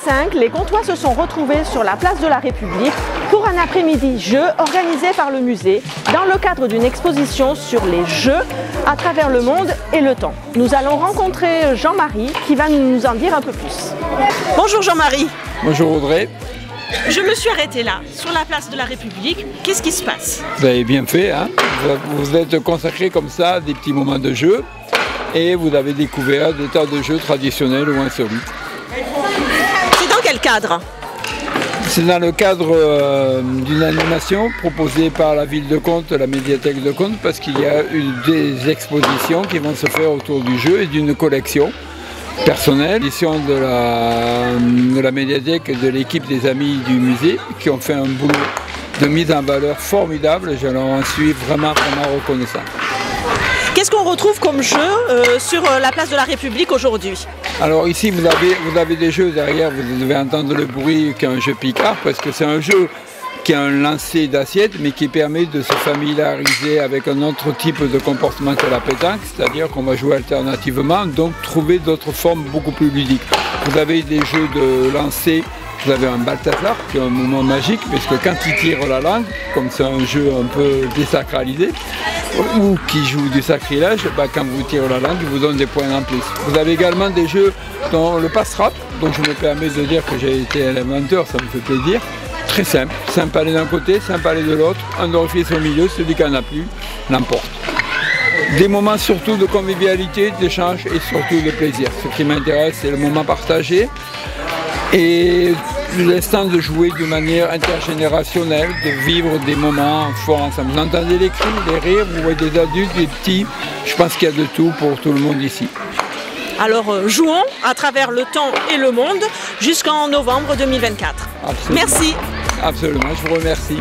2005, les Comtois se sont retrouvés sur la place de la République pour un après-midi jeu organisé par le musée dans le cadre d'une exposition sur les jeux à travers le monde et le temps. Nous allons rencontrer Jean-Marie qui va nous en dire un peu plus. Bonjour Jean-Marie. Bonjour Audrey. Je me suis arrêtée là, sur la place de la République. Qu'est-ce qui se passe? Vous avez bien fait, hein? Vous êtes consacré comme ça à des petits moments de jeu et vous avez découvert des tas de jeux traditionnels ou insolites. C'est dans quel cadre? C'est dans le cadre d'une animation proposée par la ville de Contes, la médiathèque de Contes, parce qu'il y a des expositions qui vont se faire autour du jeu et d'une collection personnelle, édition de la médiathèque et de l'équipe des amis du musée qui ont fait un boulot de mise en valeur formidable. Je leur en suis vraiment reconnaissant. Qu'est-ce qu'on retrouve comme jeu sur la place de la République aujourd'hui? Alors ici vous avez des jeux derrière, vous devez entendre le bruit qu'un jeu Picard, parce que c'est un jeu qui a un lancer d'assiette mais qui permet de se familiariser avec un autre type de comportement que la pétanque, c'est-à-dire qu'on va jouer alternativement, donc trouver d'autres formes beaucoup plus ludiques. Vous avez des jeux de lancer, vous avez un Balthazar qui est un moment magique, parce que quand il tire la langue, comme c'est un jeu un peu désacralisé, ou qui joue du sacrilège, quand vous tirez la langue, il vous donne des points en plus. Vous avez également des jeux dont le passe-rap, dont je me permets de dire que j'ai été l'inventeur, ça me fait plaisir. Très simple, simple aller d'un côté, simple aller de l'autre, un orifice au milieu, celui qui n'en a plus l'emporte. Des moments surtout de convivialité, d'échange et surtout de plaisir. Ce qui m'intéresse, c'est le moment partagé et l'instant de jouer de manière intergénérationnelle, de vivre des moments forts ensemble. Vous entendez les cris, les rires, vous voyez des adultes, des petits, je pense qu'il y a de tout pour tout le monde ici. Alors jouons à travers le temps et le monde jusqu'en novembre 2024. Absolument. Merci. Absolument, je vous remercie.